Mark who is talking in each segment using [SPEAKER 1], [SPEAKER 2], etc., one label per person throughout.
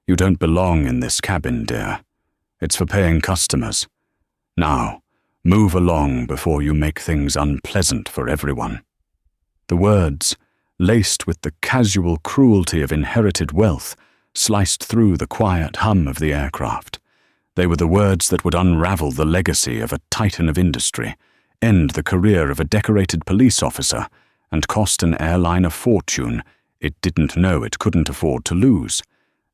[SPEAKER 1] You don't belong in this cabin, dear. It's for paying customers. Now, move along before you make things unpleasant for everyone." The words, laced with the casual cruelty of inherited wealth, sliced through the quiet hum of the aircraft. They were the words that would unravel the legacy of a titan of industry, end the career of a decorated police officer, and cost an airline a fortune it didn't know it couldn't afford to lose.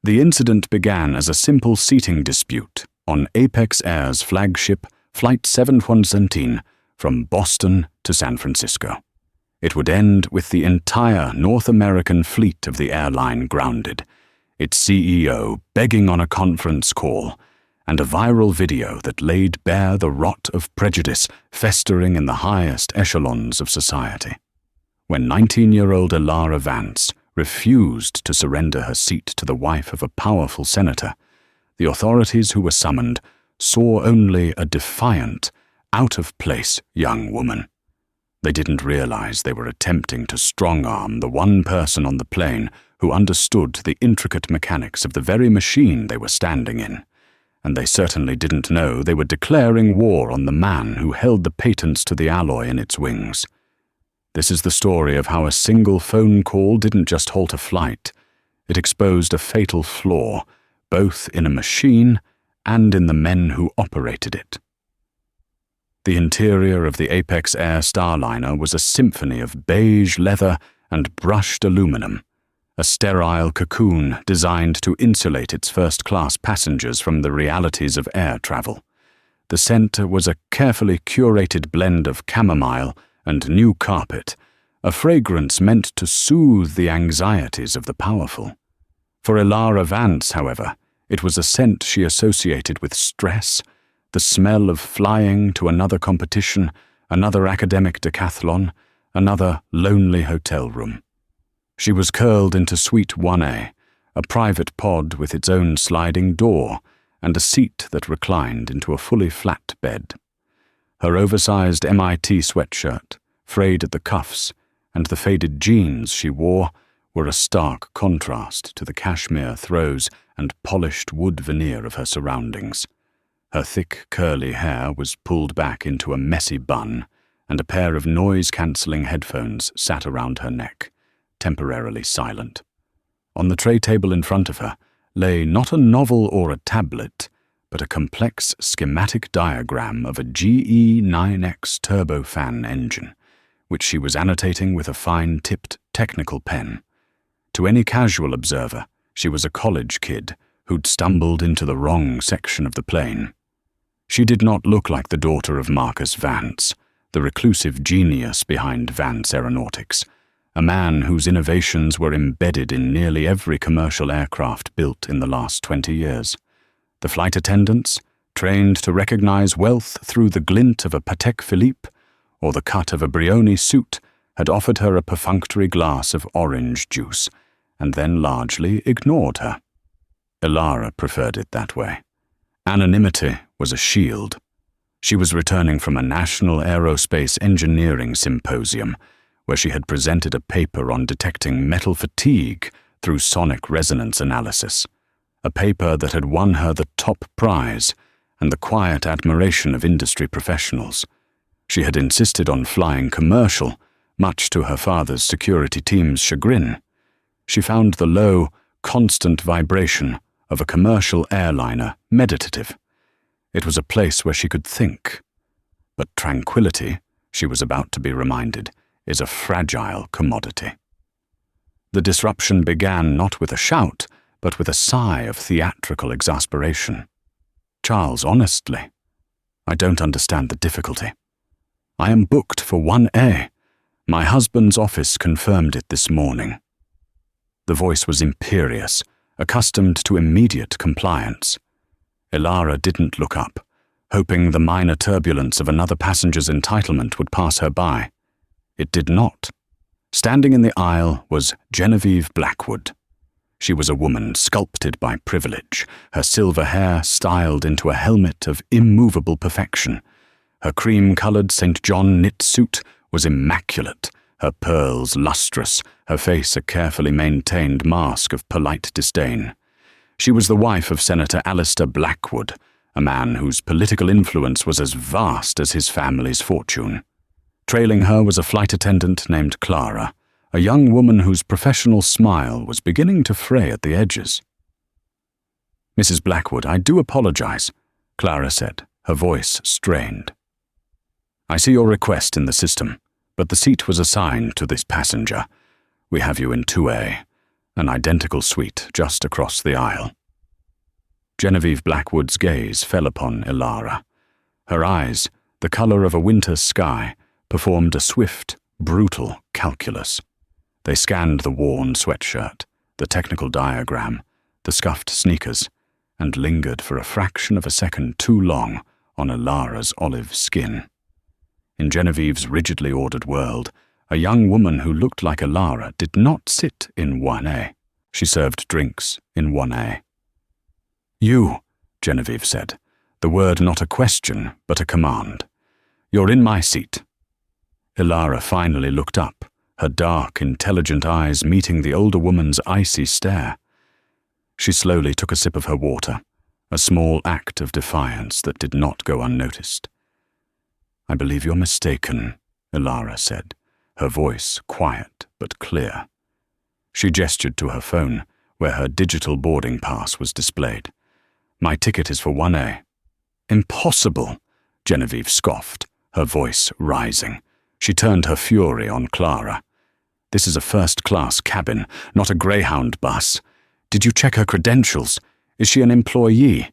[SPEAKER 1] The incident began as a simple seating dispute on Apex Air's flagship Flight 7117 from Boston to San Francisco. It would end with the entire North American fleet of the airline grounded, its CEO begging on a conference call, and a viral video that laid bare the rot of prejudice festering in the highest echelons of society. When 19-year-old Elara Vance refused to surrender her seat to the wife of a powerful senator, the authorities who were summoned saw only a defiant, out-of-place young woman. They didn't realize they were attempting to strong-arm the one person on the plane who understood the intricate mechanics of the very machine they were standing in. And they certainly didn't know they were declaring war on the man who held the patents to the alloy in its wings. This is the story of how a single phone call didn't just halt a flight. It exposed a fatal flaw, both in a machine and in the men who operated it. The interior of the Apex Air Starliner was a symphony of beige leather and brushed aluminum, a sterile cocoon designed to insulate its first-class passengers from the realities of air travel. The scent was a carefully curated blend of chamomile and new carpet, a fragrance meant to soothe the anxieties of the powerful. For Elara Vance, however, it was a scent she associated with stress, the smell of flying to another competition, another academic decathlon, another lonely hotel room. She was curled into Suite 1A, a private pod with its own sliding door and a seat that reclined into a fully flat bed. Her oversized MIT sweatshirt, frayed at the cuffs, and the faded jeans she wore were a stark contrast to the cashmere throws and polished wood veneer of her surroundings. Her thick, curly hair was pulled back into a messy bun, and a pair of noise-cancelling headphones sat around her neck, temporarily silent. On the tray table in front of her lay not a novel or a tablet, but a complex schematic diagram of a GE 9X turbofan engine, which she was annotating with a fine-tipped technical pen. To any casual observer, she was a college kid who'd stumbled into the wrong section of the plane. She did not look like the daughter of Marcus Vance, the reclusive genius behind Vance Aeronautics, a man whose innovations were embedded in nearly every commercial aircraft built in the last 20 years. The flight attendants, trained to recognize wealth through the glint of a Patek Philippe or the cut of a Brioni suit, had offered her a perfunctory glass of orange juice, and then largely ignored her. Elara preferred it that way. Anonymity was a shield. She was returning from a National Aerospace Engineering Symposium, where she had presented a paper on detecting metal fatigue through sonic resonance analysis, a paper that had won her the top prize and the quiet admiration of industry professionals. She had insisted on flying commercial, much to her father's security team's chagrin. She found the low, constant vibration of a commercial airliner meditative. It was a place where she could think. But tranquility, she was about to be reminded, is a fragile commodity. The disruption began not with a shout, but with a sigh of theatrical exasperation. "Charles, honestly, I don't understand the difficulty. I am booked for 1A. My husband's office confirmed it this morning." The voice was imperious, accustomed to immediate compliance. Elara didn't look up, hoping the minor turbulence of another passenger's entitlement would pass her by. It did not. Standing in the aisle was Genevieve Blackwood. She was a woman sculpted by privilege, her silver hair styled into a helmet of immovable perfection. Her cream-colored St. John knit suit was immaculate, her pearls lustrous, her face a carefully maintained mask of polite disdain. She was the wife of Senator Alistair Blackwood, a man whose political influence was as vast as his family's fortune. Trailing her was a flight attendant named Clara, a young woman whose professional smile was beginning to fray at the edges. "Mrs. Blackwood, I do apologize," Clara said, her voice strained. "I see your request in the system, but the seat was assigned to this passenger. We have you in 2A, an identical suite just across the aisle." Genevieve Blackwood's gaze fell upon Ilara. Her eyes, the color of a winter sky, performed a swift, brutal calculus. They scanned the worn sweatshirt, the technical diagram, the scuffed sneakers, and lingered for a fraction of a second too long on Ilara's olive skin. In Genevieve's rigidly ordered world, a young woman who looked like Ilara did not sit in 1A. She served drinks in 1A. "You," Genevieve said, the word not a question but a command. "You're in my seat." Ilara finally looked up, her dark, intelligent eyes meeting the older woman's icy stare. She slowly took a sip of her water, a small act of defiance that did not go unnoticed. "I believe you're mistaken," Ilara said, her voice quiet but clear. She gestured to her phone, where her digital boarding pass was displayed. "My ticket is for 1A. "Impossible," Genevieve scoffed, her voice rising. She turned her fury on Clara. "This is a first-class cabin, not a Greyhound bus. Did you check her credentials? Is she an employee?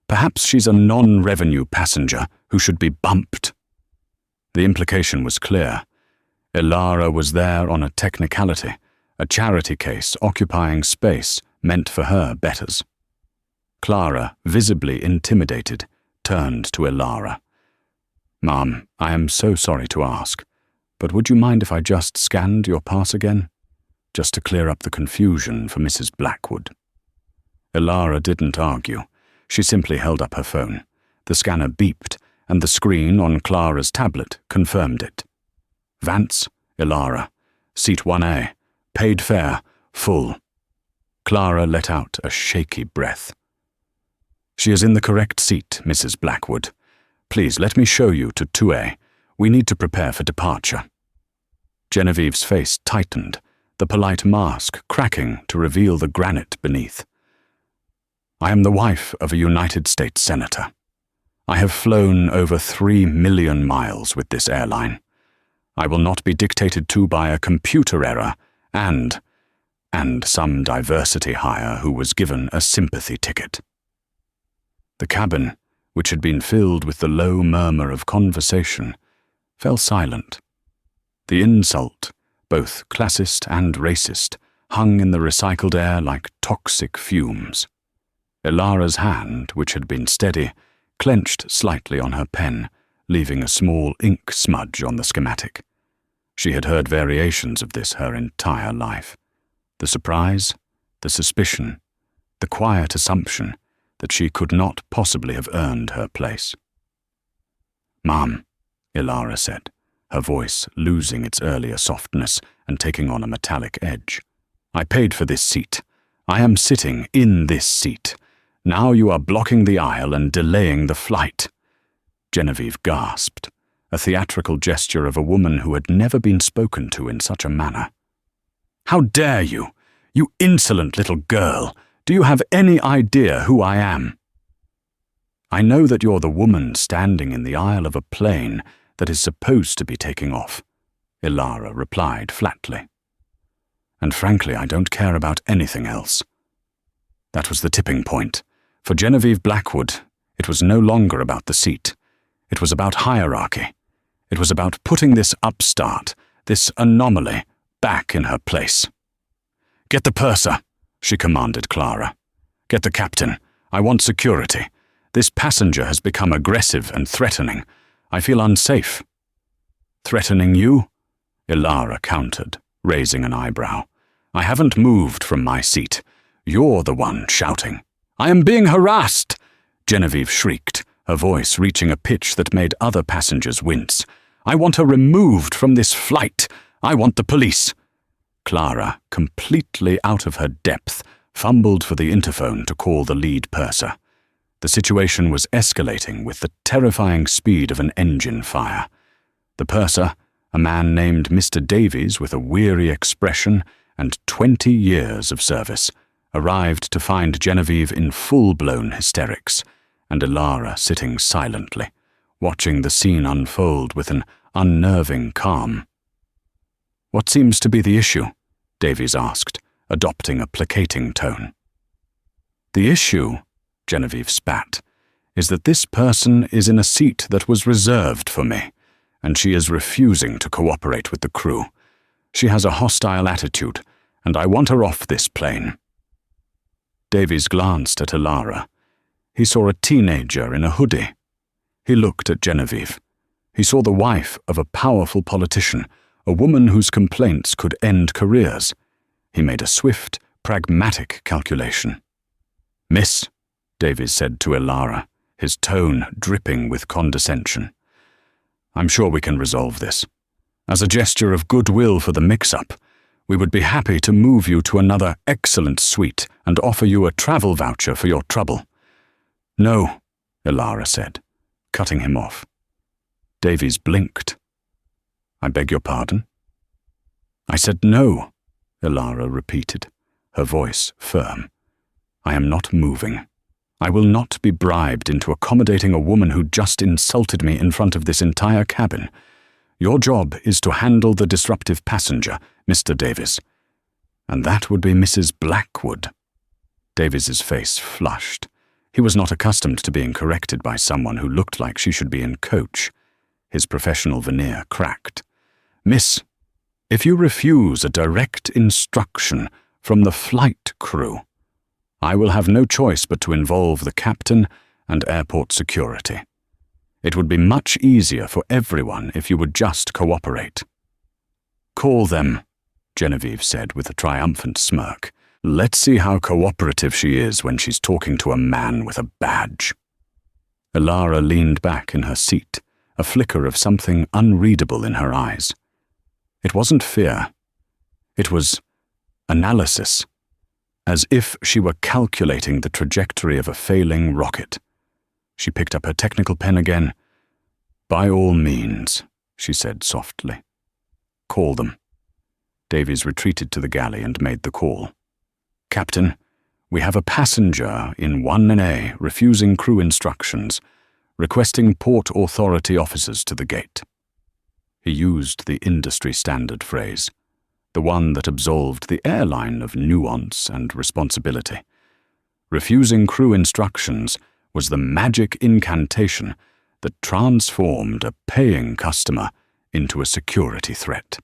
[SPEAKER 1] Perhaps she's a non-revenue passenger who should be bumped." The implication was clear. Ilara was there on a technicality, a charity case occupying space meant for her betters. Clara, visibly intimidated, turned to Ilara. "Ma'am, I am so sorry to ask, but would you mind if I just scanned your pass again? Just to clear up the confusion for Mrs. Blackwood." Ilara didn't argue. She simply held up her phone. The scanner beeped, and the screen on Clara's tablet confirmed it. "Vance, Ilara, seat 1A, paid fare, full." Clara let out a shaky breath. "She is in the correct seat, Mrs. Blackwood. Please let me show you to 2A. We need to prepare for departure." Genevieve's face tightened, the polite mask cracking to reveal the granite beneath. "I am the wife of a United States Senator. I have flown over 3 million miles with this airline. I will not be dictated to by a computer error and some diversity hire who was given a sympathy ticket." The cabin, which had been filled with the low murmur of conversation, fell silent. The insult, both classist and racist, hung in the recycled air like toxic fumes. Ilara's hand, which had been steady, clenched slightly on her pen, leaving a small ink smudge on the schematic. She had heard variations of this her entire life. The surprise, the suspicion, the quiet assumption that she could not possibly have earned her place. "Ma'am," Ilara said, her voice losing its earlier softness and taking on a metallic edge. "I paid for this seat. I am sitting in this seat. Now you are blocking the aisle and delaying the flight." Genevieve gasped, a theatrical gesture of a woman who had never been spoken to in such a manner. "How dare you? You insolent little girl! Do you have any idea who I am?" "I know that you're the woman standing in the aisle of a plane that is supposed to be taking off," Ilara replied flatly. "And frankly, I don't care about anything else." That was the tipping point. For Genevieve Blackwood, it was no longer about the seat. It was about hierarchy. It was about putting this upstart, this anomaly, back in her place. "Get the purser," she commanded Clara. "Get the captain. I want security. This passenger has become aggressive and threatening. I feel unsafe." "Threatening you?" Ilara countered, raising an eyebrow. "I haven't moved from my seat. You're the one shouting." "I am being harassed!" Genevieve shrieked, her voice reaching a pitch that made other passengers wince. "I want her removed from this flight. I want the police." Clara, completely out of her depth, fumbled for the interphone to call the lead purser. The situation was escalating with the terrifying speed of an engine fire. The purser, a man named Mr. Davies with a weary expression and 20 years of service, arrived to find Genevieve in full-blown hysterics, and Ilara sitting silently, watching the scene unfold with an unnerving calm. "What seems to be the issue?" Davies asked, adopting a placating tone. "The issue," Genevieve spat, "is that this person is in a seat that was reserved for me, and she is refusing to cooperate with the crew. She has a hostile attitude, and I want her off this plane." Davies glanced at Ilara. He saw a teenager in a hoodie. He looked at Genevieve. He saw the wife of a powerful politician, a woman whose complaints could end careers. He made a swift, pragmatic calculation. "Miss," Davies said to Ilara, his tone dripping with condescension, "I'm sure we can resolve this. As a gesture of goodwill for the mix-up, we would be happy to move you to another excellent suite and offer you a travel voucher for your trouble." "No," Ilara said, cutting him off. Davies blinked. "I beg your pardon?" "I said no," Ilara repeated, her voice firm. "I am not moving. I will not be bribed into accommodating a woman who just insulted me in front of this entire cabin. Your job is to handle the disruptive passenger, Mr. Davies. And that would be Mrs. Blackwood." Davies's face flushed. He was not accustomed to being corrected by someone who looked like she should be in coach. His professional veneer cracked. "Miss, if you refuse a direct instruction from the flight crew, I will have no choice but to involve the captain and airport security. It would be much easier for everyone if you would just cooperate." "Call them," Genevieve said with a triumphant smirk. "Let's see how cooperative she is when she's talking to a man with a badge." Ilara leaned back in her seat, a flicker of something unreadable in her eyes. It wasn't fear. It was analysis, as if she were calculating the trajectory of a failing rocket. She picked up her technical pen again. "By all means," she said softly. "Call them." Davies retreated to the galley and made the call. "Captain, we have a passenger in 1A refusing crew instructions, requesting port authority officers to the gate." He used the industry-standard phrase, the one that absolved the airline of nuance and responsibility. Refusing crew instructions was the magic incantation that transformed a paying customer into a security threat.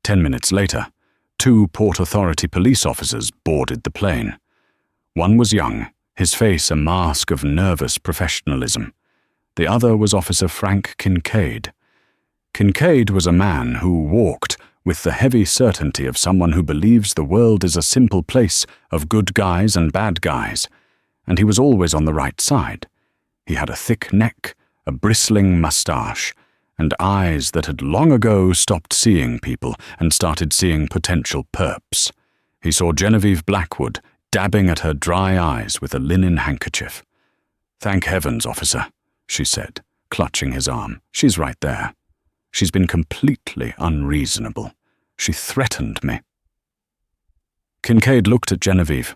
[SPEAKER 1] 10 minutes later, 2 Port Authority police officers boarded the plane. One was young, his face a mask of nervous professionalism. The other was Officer Frank Kincaid. Kincaid was a man who walked with the heavy certainty of someone who believes the world is a simple place of good guys and bad guys, and he was always on the right side. He had a thick neck, a bristling mustache, and eyes that had long ago stopped seeing people and started seeing potential perps. He saw Genevieve Blackwood dabbing at her dry eyes with a linen handkerchief. "Thank heavens, officer," she said, clutching his arm. "She's right there. She's been completely unreasonable. She threatened me." Kincaid looked at Genevieve,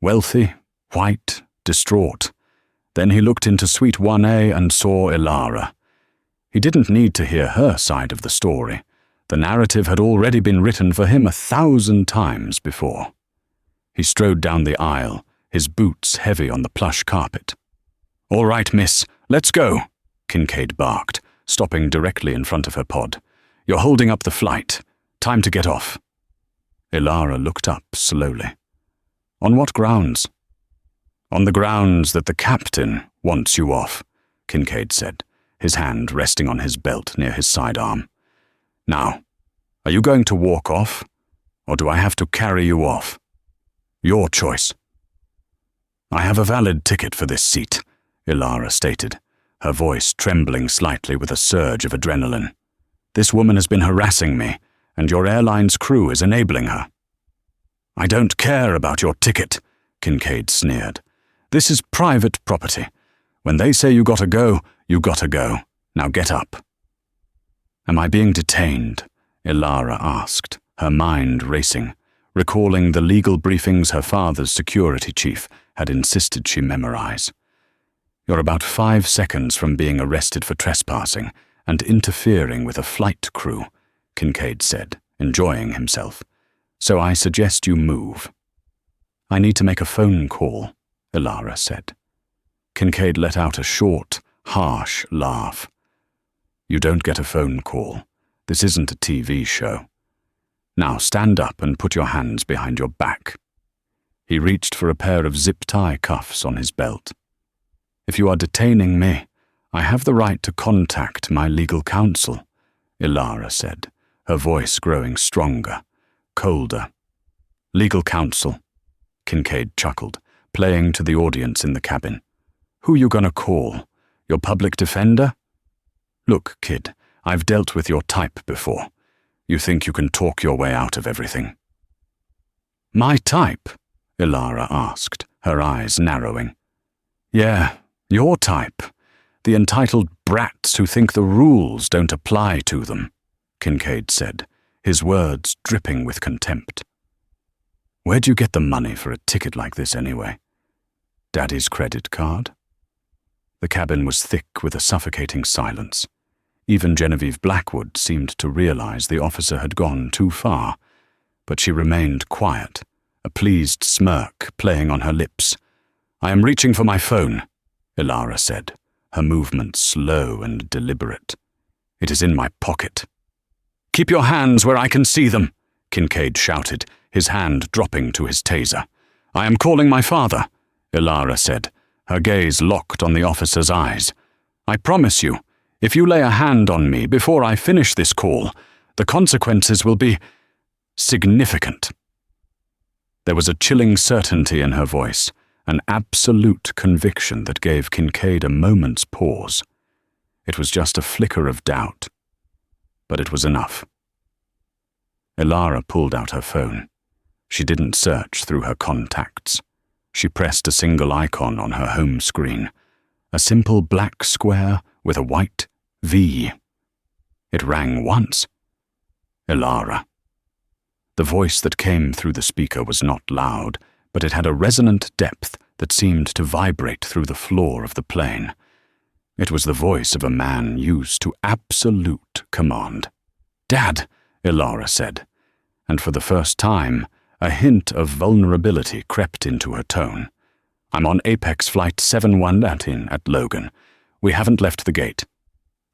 [SPEAKER 1] wealthy, white, distraught. Then he looked into Suite 1A and saw Ilara. He didn't need to hear her side of the story. The narrative had already been written for him 1,000 times before. He strode down the aisle, his boots heavy on the plush carpet. "All right, miss, let's go," Kincaid barked, stopping directly in front of her pod. "You're holding up the flight. Time to get off." Ilara looked up slowly. "On what grounds?" "On the grounds that the captain wants you off," Kincaid said, his hand resting on his belt near his sidearm. "Now, are you going to walk off, or do I have to carry you off? Your choice." "I have a valid ticket for this seat," Ilara stated, her voice trembling slightly with a surge of adrenaline. "This woman has been harassing me, and your airline's crew is enabling her." I don't care about your ticket, Kincaid sneered. This is private property. When they say you gotta go, you gotta go. Now get up. Am I being detained? Ilara asked, her mind racing, recalling the legal briefings her father's security chief had insisted she memorize. You're about 5 seconds from being arrested for trespassing and interfering with a flight crew, Kincaid said, enjoying himself. So I suggest you move. I need to make a phone call, Ilara said. Kincaid let out a short, harsh laugh. You don't get a phone call. This isn't a TV show. Now stand up and put your hands behind your back. He reached for a pair of zip-tie cuffs on his belt. If you are detaining me, I have the right to contact my legal counsel, Ilara said, her voice growing stronger, colder. Legal counsel, Kincaid chuckled, playing to the audience in the cabin. Who you gonna call? Your public defender? Look, kid, I've dealt with your type before. You think you can talk your way out of everything? My type? Ilara asked, her eyes narrowing. Yeah, your type. The entitled brats who think the rules don't apply to them, Kincaid said, his words dripping with contempt. Where'd you get the money for a ticket like this anyway? Daddy's credit card? The cabin was thick with a suffocating silence. Even Genevieve Blackwood seemed to realize the officer had gone too far, but she remained quiet, a pleased smirk playing on her lips. I am reaching for my phone, Ilara said, her movements slow and deliberate. It is in my pocket. Keep your hands where I can see them, Kincaid shouted, his hand dropping to his taser. I am calling my father, Ilara said, her gaze locked on the officer's eyes. I promise you, if you lay a hand on me before I finish this call, the consequences will be significant. There was a chilling certainty in her voice, an absolute conviction that gave Kincaid a moment's pause. It was just a flicker of doubt, but it was enough. Ilara pulled out her phone. She didn't search through her contacts. She pressed a single icon on her home screen, a simple black square with a white V. It rang once. Ilara. The voice that came through the speaker was not loud, but it had a resonant depth that seemed to vibrate through the floor of the plane. It was the voice of a man used to absolute command. Dad, Ilara said, and for the first time, a hint of vulnerability crept into her tone. I'm on Apex Flight 719 at Logan. We haven't left the gate.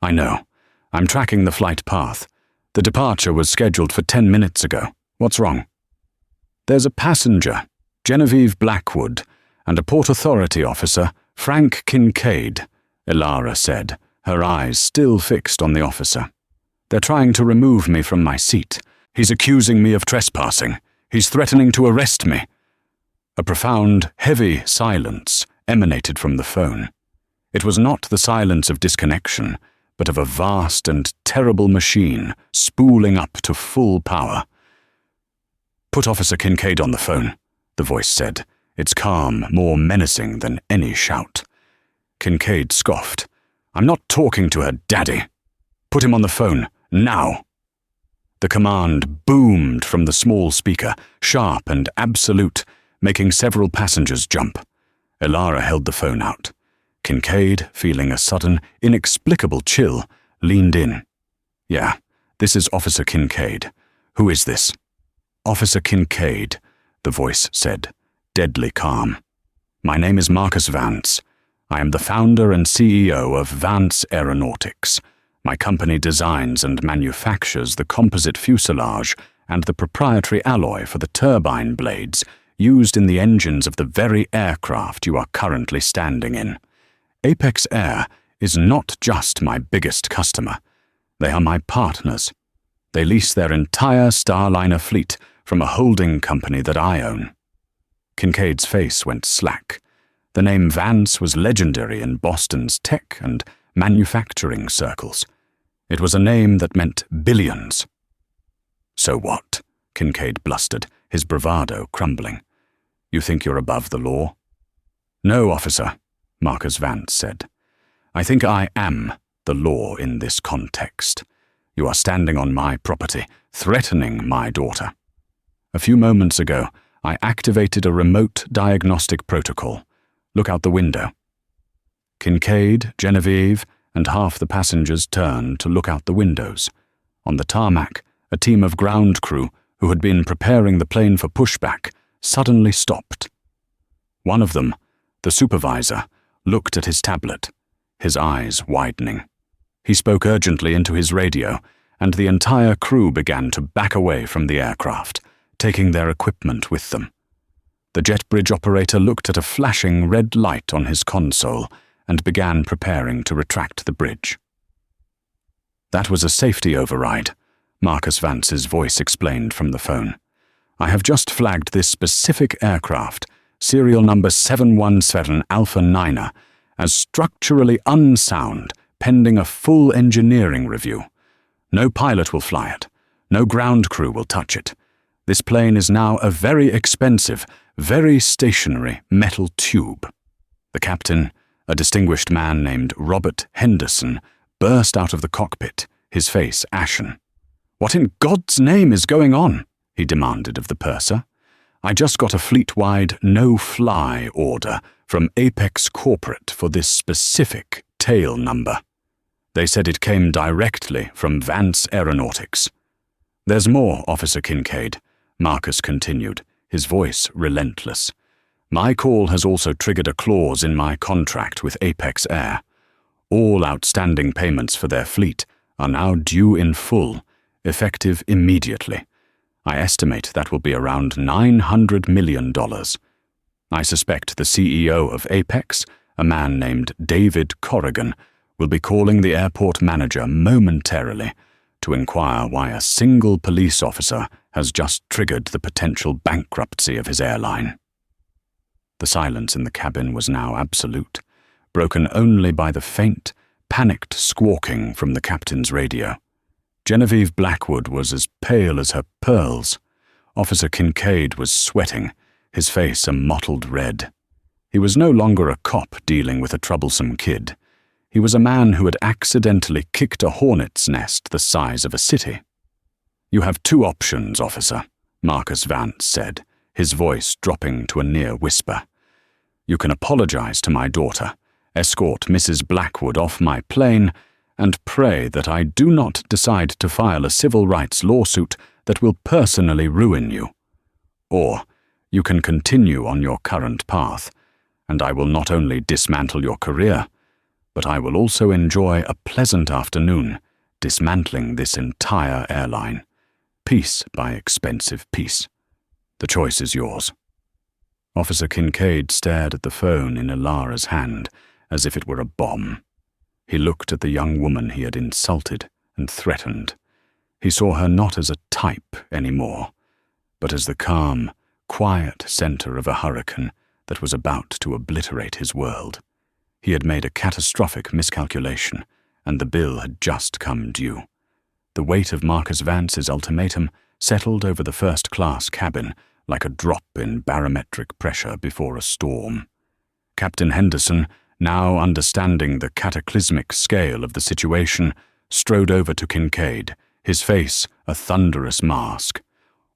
[SPEAKER 1] I know. I'm tracking the flight path. The departure was scheduled for 10 minutes ago. What's wrong? There's a passenger, Genevieve Blackwood, and a Port Authority officer, Frank Kincaid, Ilara said, her eyes still fixed on the officer. They're trying to remove me from my seat. He's accusing me of trespassing. He's threatening to arrest me. A profound, heavy silence emanated from the phone. It was not the silence of disconnection, but of a vast and terrible machine spooling up to full power. Put Officer Kincaid on the phone, the voice said, its calm more menacing than any shout. Kincaid scoffed. I'm not talking to her daddy. Put him on the phone, now. The command boomed from the small speaker, sharp and absolute, making several passengers jump. Ilara held the phone out. Kincaid, feeling a sudden, inexplicable chill, leaned in. Yeah, this is Officer Kincaid. Who is this? Officer Kincaid, the voice said, deadly calm. My name is Marcus Vance. I am the founder and CEO of Vance Aeronautics. My company designs and manufactures the composite fuselage and the proprietary alloy for the turbine blades used in the engines of the very aircraft you are currently standing in. Apex Air is not just my biggest customer. They are my partners. They lease their entire Starliner fleet from a holding company that I own. Kincaid's face went slack. The name Vance was legendary in Boston's tech and manufacturing circles. It was a name that meant billions. So what? Kincaid blustered, his bravado crumbling. "You think you're above the law?" "No, officer," Marcus Vance said. "I think I am the law in this context. You are standing on my property, threatening my daughter. A few moments ago, I activated a remote diagnostic protocol. Look out the window." Kincaid, Genevieve, and half the passengers turned to look out the windows. On the tarmac, a team of ground crew who had been preparing the plane for pushback suddenly stopped. One of them, the supervisor, looked at his tablet, his eyes widening. He spoke urgently into his radio, and the entire crew began to back away from the aircraft, taking their equipment with them. The jet bridge operator looked at a flashing red light on his console and began preparing to retract the bridge. "That was a safety override," Marcus Vance's voice explained from the phone. "I have just flagged this specific aircraft, serial number 717 Alpha Niner, as structurally unsound pending a full engineering review. No pilot will fly it. No ground crew will touch it. This plane is now a very expensive, very stationary metal tube." The captain, a distinguished man named Robert Henderson, burst out of the cockpit, his face ashen. "What in God's name is going on?" he demanded of the purser. "I just got a fleet-wide no-fly order from Apex Corporate for this specific tail number. They said it came directly from Vance Aeronautics." "There's more, Officer Kincaid," Marcus continued, his voice relentless. "My call has also triggered a clause in my contract with Apex Air. All outstanding payments for their fleet are now due in full, effective immediately. I estimate that will be around $900 million. I suspect the CEO of Apex, a man named David Corrigan, will be calling the airport manager momentarily to inquire why a single police officer has just triggered the potential bankruptcy of his airline." The silence in the cabin was now absolute, broken only by the faint, panicked squawking from the captain's radio. Genevieve Blackwood was as pale as her pearls. Officer Kincaid was sweating, his face a mottled red. He was no longer a cop dealing with a troublesome kid. He was a man who had accidentally kicked a hornet's nest the size of a city. "You have two options, officer," Marcus Vance said, his voice dropping to a near whisper. "You can apologize to my daughter, escort Mrs. Blackwood off my plane, and pray that I do not decide to file a civil rights lawsuit that will personally ruin you. Or you can continue on your current path, and I will not only dismantle your career, but I will also enjoy a pleasant afternoon dismantling this entire airline, piece by expensive piece. The choice is yours." Officer Kincaid stared at the phone in Ilara's hand as if it were a bomb. He looked at the young woman he had insulted and threatened. He saw her not as a type anymore, but as the calm, quiet center of a hurricane that was about to obliterate his world. He had made a catastrophic miscalculation, and the bill had just come due. The weight of Marcus Vance's ultimatum settled over the first-class cabin like a drop in barometric pressure before a storm. Captain Henderson, now understanding the cataclysmic scale of the situation, strode over to Kincaid, his face a thunderous mask.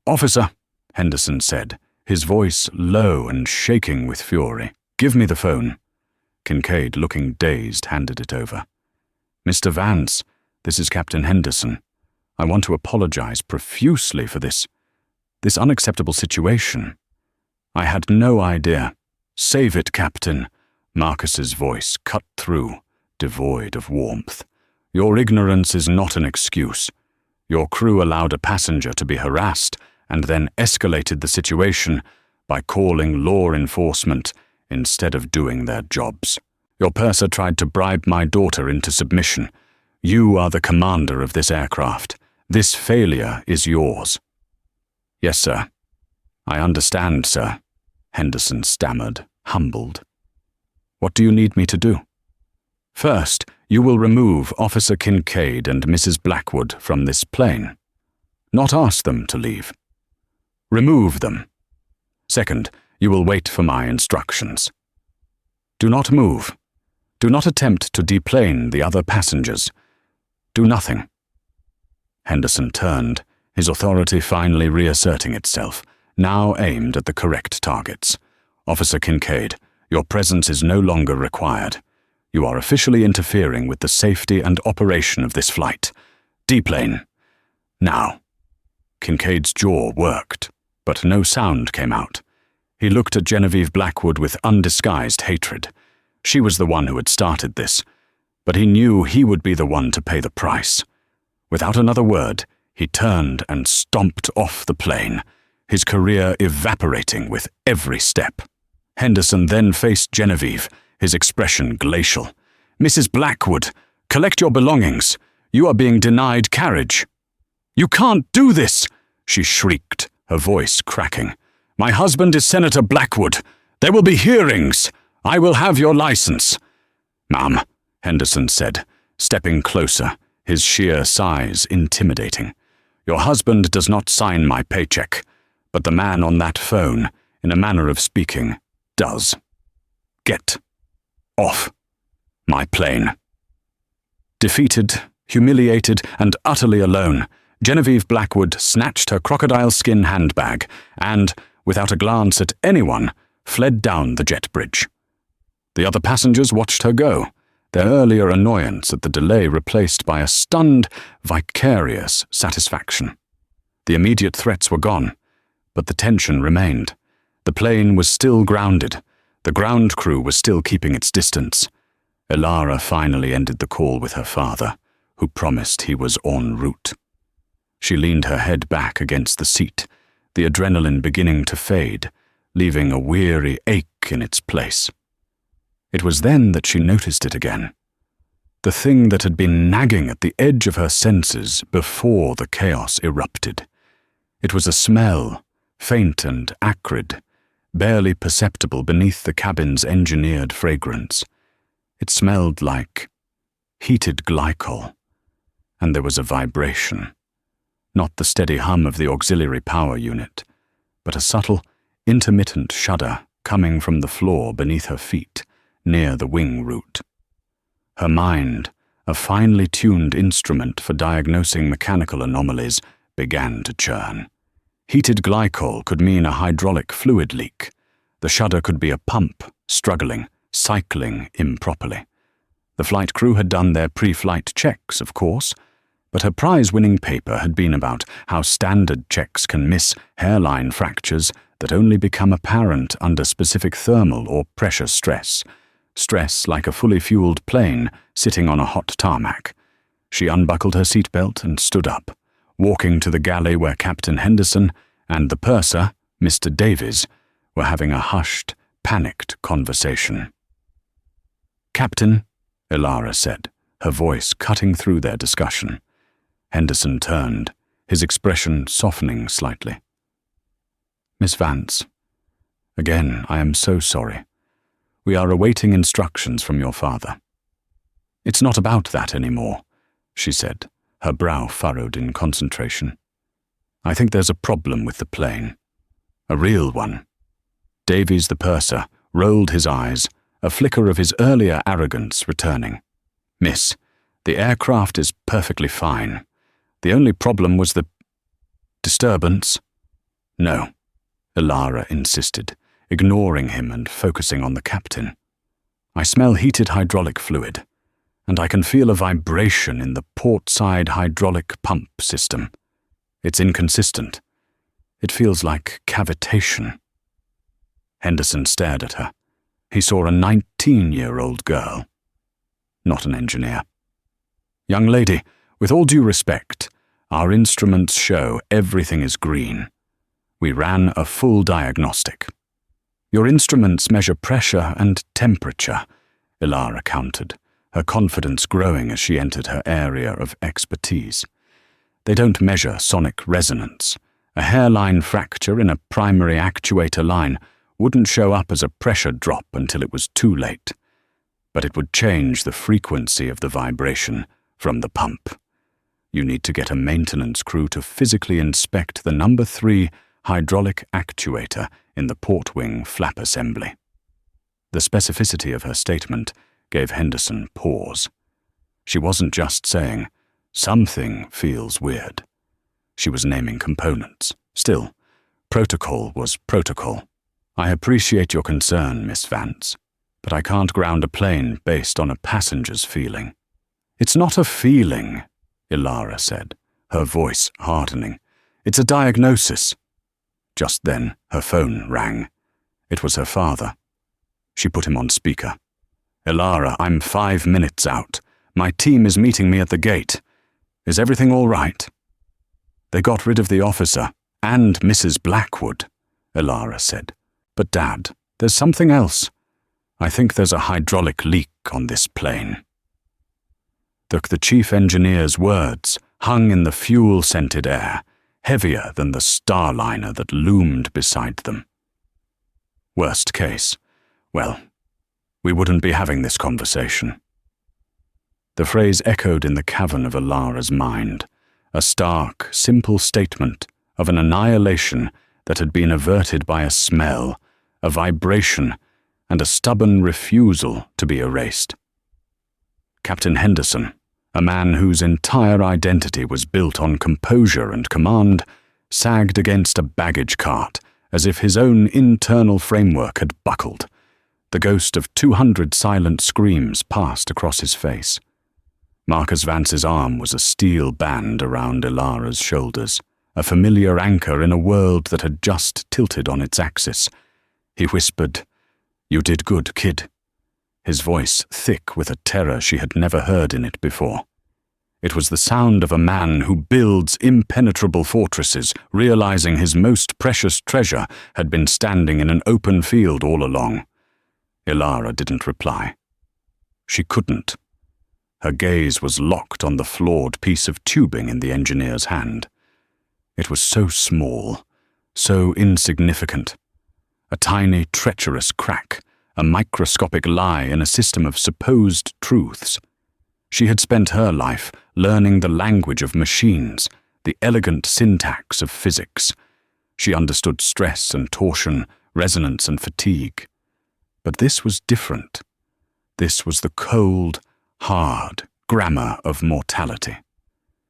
[SPEAKER 1] "Officer," Henderson said, his voice low and shaking with fury, "give me the phone." Kincaid, looking dazed, handed it over. "Mr. Vance, this is Captain Henderson. I want to apologize profusely for this unacceptable situation. I had no idea." "Save it, Captain," Marcus's voice cut through, devoid of warmth. "Your ignorance is not an excuse. Your crew allowed a passenger to be harassed and then escalated the situation by calling law enforcement instead of doing their jobs. Your purser tried to bribe my daughter into submission. You are the commander of this aircraft. This failure is yours." "Yes, sir." "I understand, sir," Henderson stammered, humbled. "What do you need me to do?" "First, you will remove Officer Kincaid and Mrs. Blackwood from this plane. Not ask them to leave." Remove them. Second, you will wait for my instructions. Do not move. Do not attempt to deplane the other passengers. Do nothing. Henderson turned, his authority finally reasserting itself, now aimed at the correct targets. Officer Kincaid, your presence is no longer required. You are officially interfering with the safety and operation of this flight. Deplane. Now. Kincaid's jaw worked, but no sound came out. He looked at Genevieve Blackwood with undisguised hatred. She was the one who had started this, but he knew he would be the one to pay the price. Without another word, he turned and stomped off the plane, his career evaporating with every step. Henderson then faced Genevieve, his expression glacial. "Mrs. Blackwood, collect your belongings. You are being denied carriage." "You can't do this," she shrieked, her voice cracking. "My husband is Senator Blackwood. There will be hearings. I will have your license." "Ma'am," Henderson said, stepping closer, his sheer size intimidating. "Your husband does not sign my paycheck, but the man on that phone, in a manner of speaking, does. Get off my plane." Defeated, humiliated, and utterly alone, Genevieve Blackwood snatched her crocodile skin handbag and, without a glance at anyone, fled down the jet bridge. The other passengers watched her go, their earlier annoyance at the delay replaced by a stunned, vicarious satisfaction. The immediate threats were gone, but the tension remained. The plane was still grounded. The ground crew was still keeping its distance. Elara finally ended the call with her father, who promised he was en route. She leaned her head back against the seat, the adrenaline beginning to fade, leaving a weary ache in its place. It was then that she noticed it again. The thing that had been nagging at the edge of her senses before the chaos erupted. It was a smell, faint and acrid, barely perceptible beneath the cabin's engineered fragrance. It smelled like heated glycol, and there was a vibration. Not the steady hum of the auxiliary power unit, but a subtle, intermittent shudder coming from the floor beneath her feet, near the wing root. Her mind, a finely tuned instrument for diagnosing mechanical anomalies, began to churn. Heated glycol could mean a hydraulic fluid leak. The shudder could be a pump, struggling, cycling improperly. The flight crew had done their pre-flight checks, of course, but her prize-winning paper had been about how standard checks can miss hairline fractures that only become apparent under specific thermal or pressure stress. Stress like a fully fueled plane sitting on a hot tarmac. She unbuckled her seatbelt and stood up, walking to the galley where Captain Henderson and the purser, Mr. Davies, were having a hushed, panicked conversation. "Captain," Elara said, her voice cutting through their discussion. Henderson turned, his expression softening slightly. "Miss Vance, again, I am so sorry. We are awaiting instructions from your father." "It's not about that anymore," she said, her brow furrowed in concentration. "I think there's a problem with the plane. A real one." Davies the purser rolled his eyes, a flicker of his earlier arrogance returning. "Miss, the aircraft is perfectly fine. The only problem was the disturbance." "No," Elara insisted, ignoring him and focusing on the captain. "I smell heated hydraulic fluid, and I can feel a vibration in the port-side hydraulic pump system. It's inconsistent. It feels like cavitation." Henderson stared at her. He saw a 19-year-old girl, not an engineer. "Young lady, with all due respect, our instruments show everything is green. We ran a full diagnostic." "Your instruments measure pressure and temperature," Elara countered, her confidence growing as she entered her area of expertise. "They don't measure sonic resonance. A hairline fracture in a primary actuator line wouldn't show up as a pressure drop until it was too late. But it would change the frequency of the vibration from the pump. You need to get a maintenance crew to physically inspect the number 3 hydraulic actuator in the port wing flap assembly. The specificity of her statement gave Henderson pause. She wasn't just saying, "Something feels weird." She was naming components. Still, protocol was protocol. "I appreciate your concern, Miss Vance, but I can't ground a plane based on a passenger's feeling." "It's not a feeling," Ilara said, her voice hardening. "It's a diagnosis." Just then, her phone rang. It was her father. She put him on speaker. "Ilara, I'm 5 minutes out. My team is meeting me at the gate. Is everything all right?" "They got rid of the officer and Mrs. Blackwood," Ilara said. "But Dad, there's something else. I think there's a hydraulic leak on this plane." The chief engineer's words hung in the fuel-scented air, heavier than the starliner that loomed beside them. Worst case, well, we wouldn't be having this conversation. The phrase echoed in the cavern of Ilara's mind, a stark, simple statement of an annihilation that had been averted by a smell, a vibration, and a stubborn refusal to be erased. Captain Henderson, a man whose entire identity was built on composure and command, sagged against a baggage cart as if his own internal framework had buckled. The ghost of 200 silent screams passed across his face. Marcus Vance's arm was a steel band around Ilara's shoulders, a familiar anchor in a world that had just tilted on its axis. He whispered, "You did good, kid," his voice thick with a terror she had never heard in it before. It was the sound of a man who builds impenetrable fortresses, realizing his most precious treasure had been standing in an open field all along. Ilara didn't reply. She couldn't. Her gaze was locked on the flawed piece of tubing in the engineer's hand. It was so small, so insignificant. A tiny, treacherous crack, a microscopic lie in a system of supposed truths. She had spent her life learning the language of machines, the elegant syntax of physics. She understood stress and torsion, resonance and fatigue. But this was different. This was the cold, hard grammar of mortality.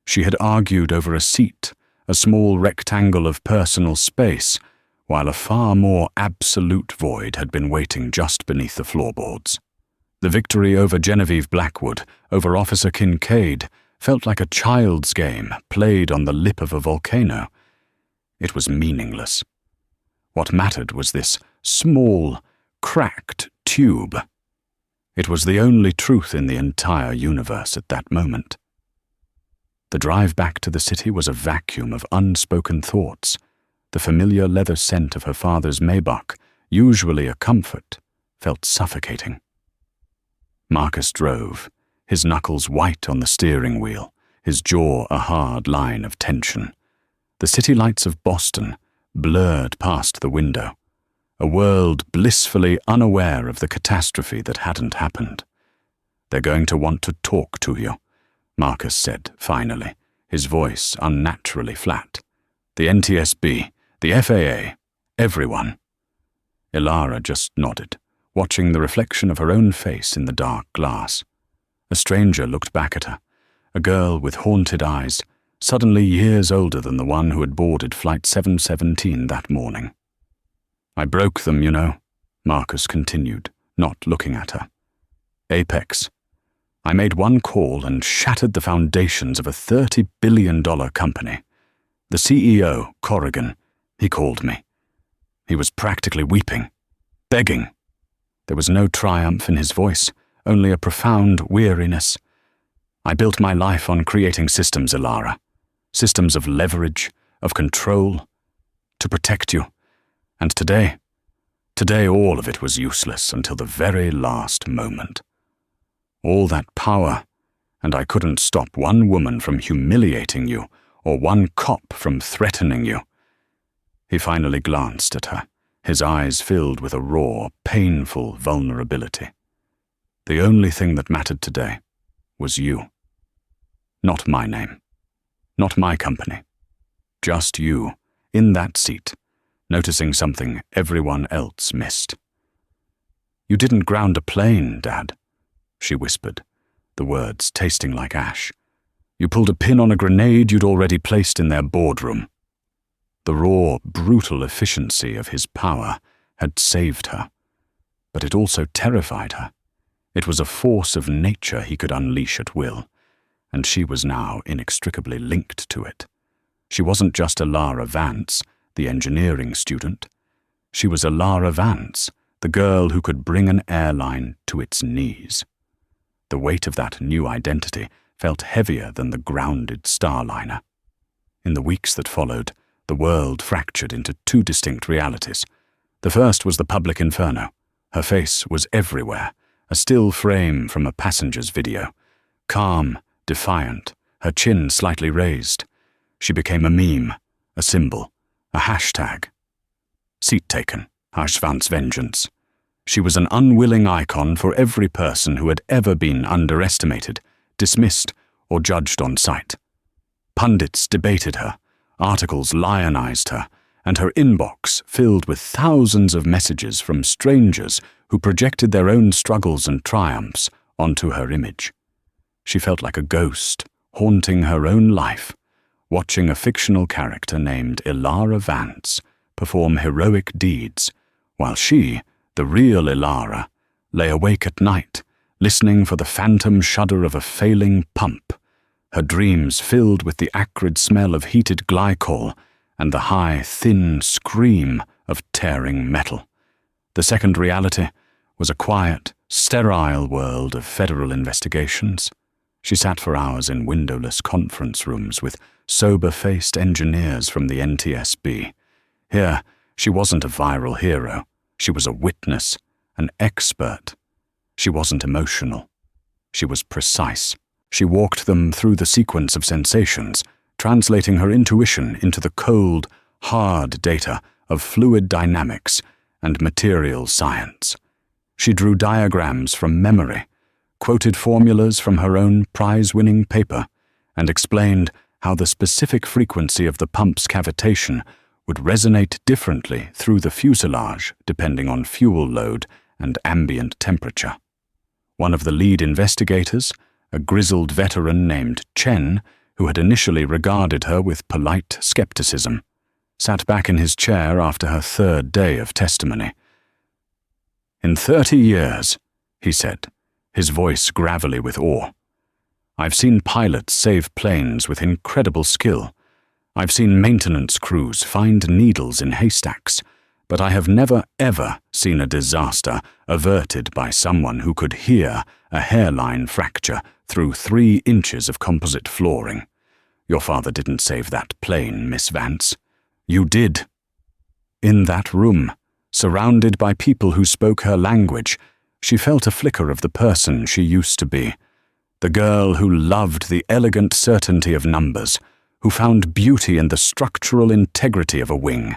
[SPEAKER 1] She had argued over a seat, a small rectangle of personal space, while a far more absolute void had been waiting just beneath the floorboards. The victory over Genevieve Blackwood, over Officer Kincaid, felt like a child's game played on the lip of a volcano. It was meaningless. What mattered was this small, cracked tube. It was the only truth in the entire universe at that moment. The drive back to the city was a vacuum of unspoken thoughts. The familiar leather scent of her father's Maybach, usually a comfort, felt suffocating. Marcus drove, his knuckles white on the steering wheel, his jaw a hard line of tension. The city lights of Boston blurred past the window, a world blissfully unaware of the catastrophe that hadn't happened. "They're going to want to talk to you," Marcus said finally, his voice unnaturally flat. "The NTSB, the FAA, everyone." Ilara just nodded, watching the reflection of her own face in the dark glass. A stranger looked back at her, a girl with haunted eyes, suddenly years older than the one who had boarded Flight 717 that morning. "I broke them, you know," Marcus continued, not looking at her. "Apex. I made one call and shattered the foundations of a $30 billion company. The CEO, Corrigan, he called me. He was practically weeping, begging. There was no triumph in his voice, only a profound weariness. I built my life on creating systems, Ilara. Systems of leverage, of control, to protect you. And today all of it was useless until the very last moment. All that power, and I couldn't stop one woman from humiliating you, or one cop from threatening you." He finally glanced at her, his eyes filled with a raw, painful vulnerability. "The only thing that mattered today was you. Not my name, not my company. Just you, in that seat, noticing something everyone else missed. "You didn't ground a plane, Dad," she whispered, the words tasting like ash. "You pulled a pin on a grenade you'd already placed in their boardroom." The raw, brutal efficiency of his power had saved her, but it also terrified her. It was a force of nature he could unleash at will, and she was now inextricably linked to it. She wasn't just Alara Vance, the engineering student. She was Alara Vance, the girl who could bring an airline to its knees. The weight of that new identity felt heavier than the grounded Starliner. In the weeks that followed, the world fractured into two distinct realities. The first was the public inferno. Her face was everywhere, a still frame from a passenger's video. Calm, defiant, her chin slightly raised. She became a meme, a symbol, a hashtag. Seat taken, Vance vengeance. She was an unwilling icon for every person who had ever been underestimated, dismissed, or judged on sight. Pundits debated her, articles lionized her, and her inbox filled with thousands of messages from strangers who projected their own struggles and triumphs onto her image. She felt like a ghost, haunting her own life, watching a fictional character named Alara Vance perform heroic deeds, while she, the real Alara, lay awake at night, listening for the phantom shudder of a failing pump, her dreams filled with the acrid smell of heated glycol and the high, thin scream of tearing metal. The second reality was a quiet, sterile world of federal investigations. She sat for hours in windowless conference rooms with sober-faced engineers from the NTSB. Here, she wasn't a viral hero. She was a witness, an expert. She wasn't emotional. She was precise. She walked them through the sequence of sensations, translating her intuition into the cold, hard data of fluid dynamics and material science. She drew diagrams from memory, quoted formulas from her own prize-winning paper, and explained how the specific frequency of the pump's cavitation would resonate differently through the fuselage depending on fuel load and ambient temperature. One of the lead investigators, a grizzled veteran named Chen, who had initially regarded her with polite skepticism, sat back in his chair after her third day of testimony. "In 30 years, he said, his voice gravelly with awe, "I've seen pilots save planes with incredible skill. I've seen maintenance crews find needles in haystacks, but I have never ever seen a disaster averted by someone who could hear a hairline fracture through 3 inches of composite flooring. Your father didn't save that plane, Miss Vance. You did." In that room, surrounded by people who spoke her language, she felt a flicker of the person she used to be, the girl who loved the elegant certainty of numbers, who found beauty in the structural integrity of a wing.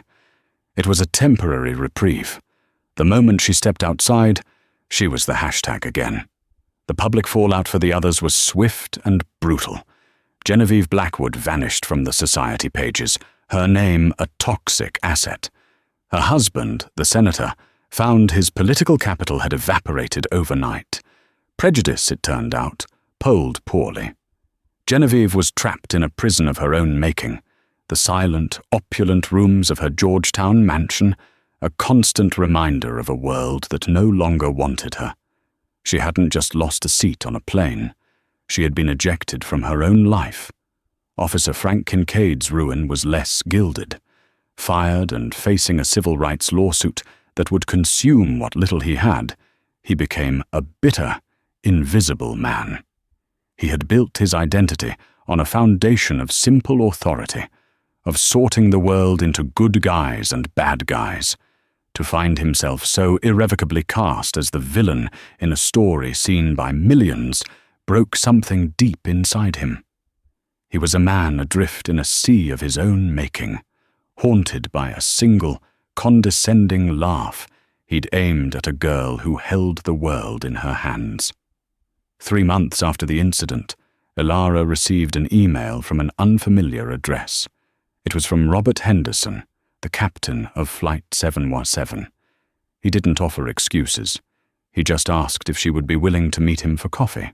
[SPEAKER 1] It was a temporary reprieve. The moment she stepped outside, she was the hashtag again. The public fallout for the others was swift and brutal. Genevieve Blackwood vanished from the society pages, her name a toxic asset. Her husband, the senator, found his political capital had evaporated overnight. Prejudice, it turned out, polled poorly. Genevieve was trapped in a prison of her own making, the silent, opulent rooms of her Georgetown mansion, a constant reminder of a world that no longer wanted her. She hadn't just lost a seat on a plane. She had been ejected from her own life. Officer Frank Kincaid's ruin was less gilded. Fired and facing a civil rights lawsuit that would consume what little he had, he became a bitter, invisible man. He had built his identity on a foundation of simple authority, of sorting the world into good guys and bad guys. To find himself so irrevocably cast as the villain in a story seen by millions broke something deep inside him. He was a man adrift in a sea of his own making, haunted by a single, condescending laugh he'd aimed at a girl who held the world in her hands. 3 months after the incident, Alara received an email from an unfamiliar address. It was from Robert Henderson, the captain of Flight 717. He didn't offer excuses. He just asked if she would be willing to meet him for coffee.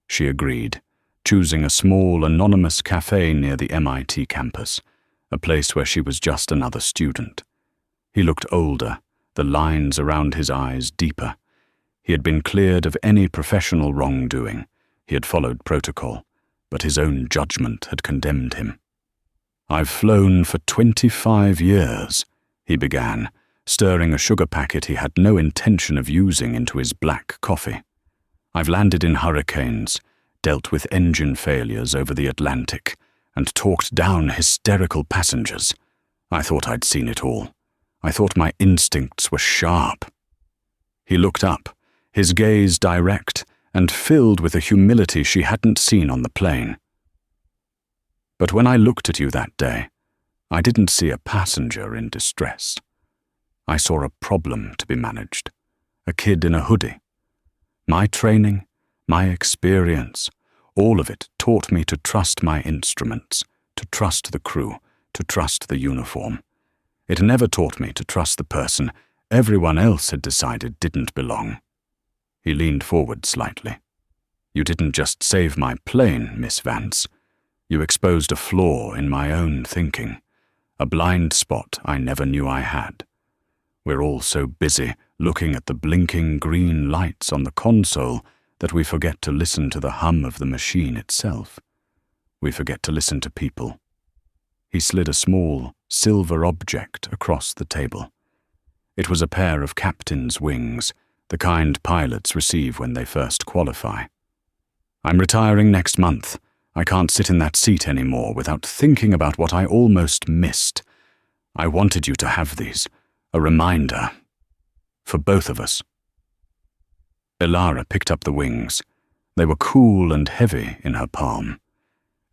[SPEAKER 1] She agreed, choosing a small, anonymous cafe near the MIT campus, a place where she was just another student. He looked older, the lines around his eyes deeper. He had been cleared of any professional wrongdoing. He had followed protocol, but his own judgment had condemned him. "I've flown for 25 years, he began, stirring a sugar packet he had no intention of using into his black coffee. "I've landed in hurricanes, dealt with engine failures over the Atlantic, and talked down hysterical passengers. I thought I'd seen it all. I thought my instincts were sharp." He looked up, his gaze direct and filled with a humility she hadn't seen on the plane. "But when I looked at you that day, I didn't see a passenger in distress. I saw a problem to be managed, a kid in a hoodie. My training, my experience, all of it taught me to trust my instruments, to trust the crew, to trust the uniform. It never taught me to trust the person everyone else had decided didn't belong." He leaned forward slightly. "You didn't just save my plane, Miss Vance. You exposed a flaw in my own thinking, a blind spot I never knew I had. We're all so busy looking at the blinking green lights on the console that we forget to listen to the hum of the machine itself. We forget to listen to people." He slid a small, silver object across the table. It was a pair of captain's wings, the kind pilots receive when they first qualify. "I'm retiring next month. I can't sit in that seat anymore without thinking about what I almost missed. I wanted you to have these, a reminder. For both of us." Ilara picked up the wings. They were cool and heavy in her palm.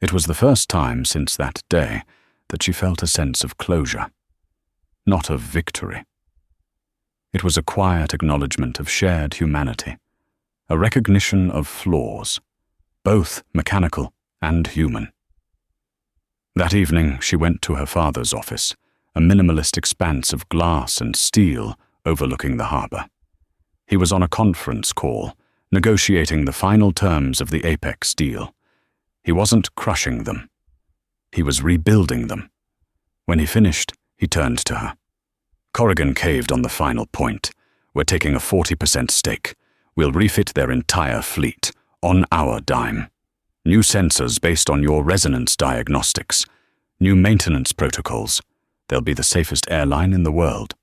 [SPEAKER 1] It was the first time since that day that she felt a sense of closure, not of victory. It was a quiet acknowledgement of shared humanity, a recognition of flaws, both mechanical and human. That evening, she went to her father's office, a minimalist expanse of glass and steel overlooking the harbor. He was on a conference call, negotiating the final terms of the Apex deal. He wasn't crushing them. He was rebuilding them. When he finished, he turned to her. "Corrigan caved on the final point. We're taking a 40% stake. We'll refit their entire fleet, on our dime. New sensors based on your resonance diagnostics. New maintenance protocols. They'll be the safest airline in the world."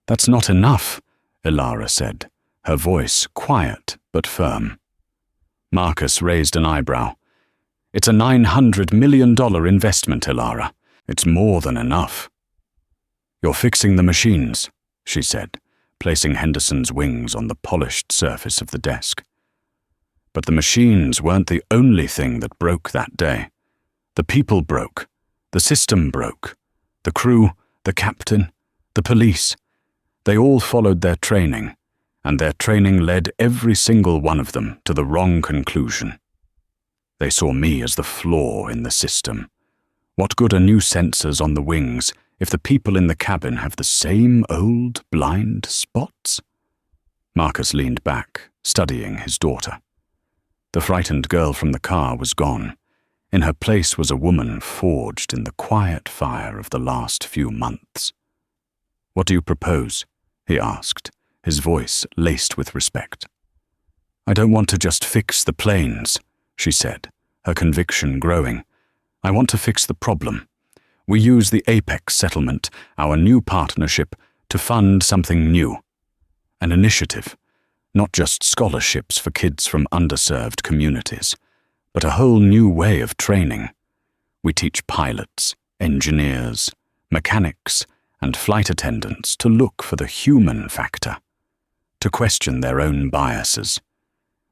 [SPEAKER 1] "That's not enough," Ilara said, her voice quiet but firm. Marcus raised an eyebrow. "It's a $900 million investment, Ilara. It's more than enough." "You're fixing the machines," she said, placing Henderson's wings on the polished surface of the desk. But the machines weren't the only thing that broke that day. The people broke. The system broke. The crew, the captain, the police. They all followed their training, and their training led every single one of them to the wrong conclusion. They saw me as the flaw in the system. What good are new sensors on the wings if the people in the cabin have the same old blind spots? Marcus leaned back, studying his daughter. The frightened girl from the car was gone. In her place was a woman forged in the quiet fire of the last few months. "What do you propose?" he asked, his voice laced with respect. "I don't want to just fix the planes," she said, her conviction growing. "I want to fix the problem. We use the Apex settlement, our new partnership, to fund something new. An initiative, not just scholarships for kids from underserved communities, but a whole new way of training. We teach pilots, engineers, mechanics, and flight attendants to look for the human factor, to question their own biases.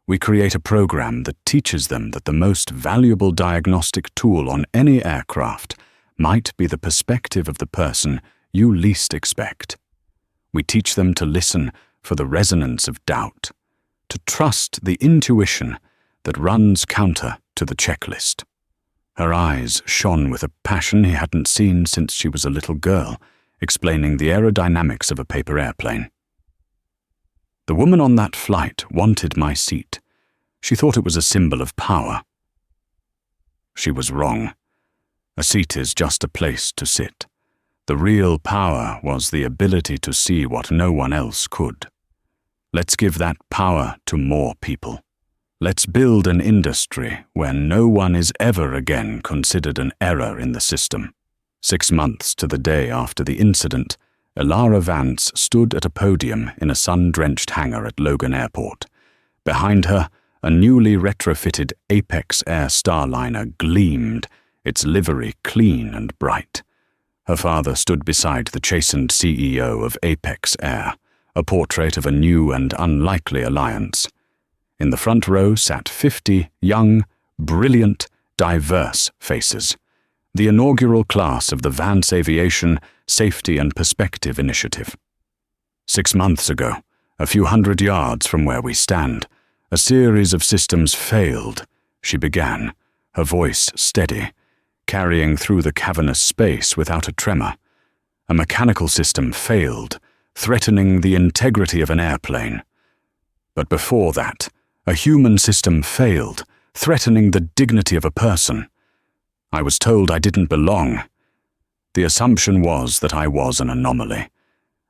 [SPEAKER 1] We create a program that teaches them that the most valuable diagnostic tool on any aircraft might be the perspective of the person you least expect. We teach them to listen for the resonance of doubt, to trust the intuition that runs counter to the checklist." Her eyes shone with a passion he hadn't seen since she was a little girl, explaining the aerodynamics of a paper airplane. The woman on that flight wanted my seat. She thought it was a symbol of power. She was wrong. A seat is just a place to sit. The real power was the ability to see what no one else could. Let's give that power to more people. Let's build an industry where no one is ever again considered an error in the system. 6 months to the day after the incident, Elara Vance stood at a podium in a sun-drenched hangar at Logan Airport. Behind her, a newly retrofitted Apex Air Starliner gleamed, its livery clean and bright. Her father stood beside the chastened CEO of Apex Air, a portrait of a new and unlikely alliance. In the front row sat 50 young, brilliant, diverse faces. The inaugural class of the Vance Aviation Safety and Perspective Initiative. 6 months ago, a few hundred yards from where we stand, a series of systems failed, she began, her voice steady, carrying through the cavernous space without a tremor. A mechanical system failed, threatening the integrity of an airplane. But before that, a human system failed, threatening the dignity of a person. I was told I didn't belong. The assumption was that I was an anomaly,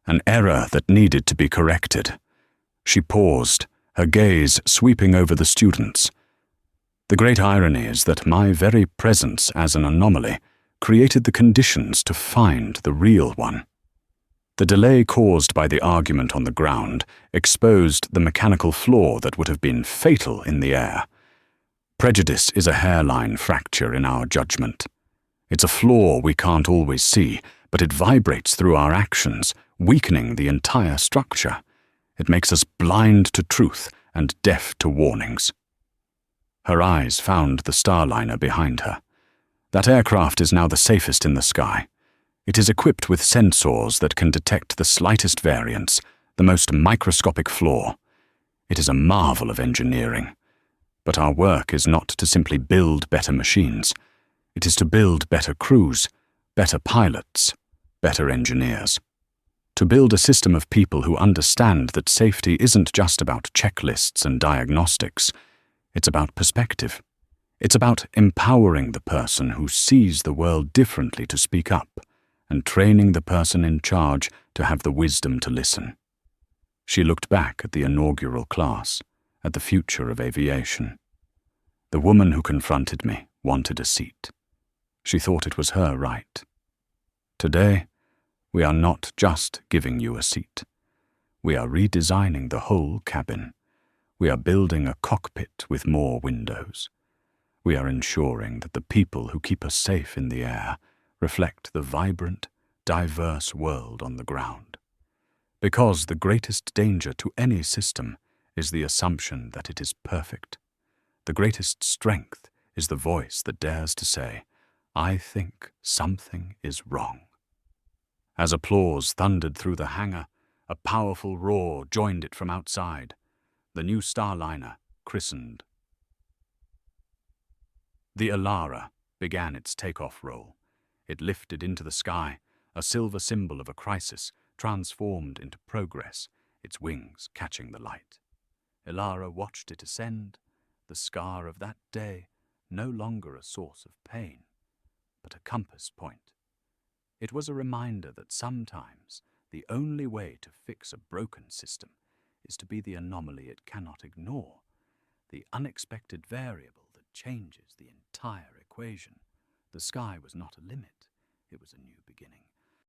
[SPEAKER 1] an error that needed to be corrected. She paused, her gaze sweeping over the students. The great irony is that my very presence as an anomaly created the conditions to find the real one. The delay caused by the argument on the ground exposed the mechanical flaw that would have been fatal in the air. Prejudice is a hairline fracture in our judgment. It's a flaw we can't always see, but it vibrates through our actions, weakening the entire structure. It makes us blind to truth and deaf to warnings. Her eyes found the Starliner behind her. That aircraft is now the safest in the sky. It is equipped with sensors that can detect the slightest variance, the most microscopic flaw. It is a marvel of engineering. But our work is not to simply build better machines. It is to build better crews, better pilots, better engineers. To build a system of people who understand that safety isn't just about checklists and diagnostics. It's about perspective. It's about empowering the person who sees the world differently to speak up, and training the person in charge to have the wisdom to listen. She looked back at the inaugural class, at the future of aviation. The woman who confronted me wanted a seat. She thought it was her right. Today, we are not just giving you a seat. We are redesigning the whole cabin. We are building a cockpit with more windows. We are ensuring that the people who keep us safe in the air reflect the vibrant, diverse world on the ground. Because the greatest danger to any system is the assumption that it is perfect. The greatest strength is the voice that dares to say, "I think something is wrong." As applause thundered through the hangar, a powerful roar joined it from outside. The new Starliner, christened the Elara, began its takeoff roll. It lifted into the sky, a silver symbol of a crisis, transformed into progress, its wings catching the light. Elara watched it ascend, the scar of that day no longer a source of pain, but a compass point. It was a reminder that sometimes the only way to fix a broken system is to be the anomaly it cannot ignore, the unexpected variable that changes the entire equation. The sky was not a limit, it was a new beginning,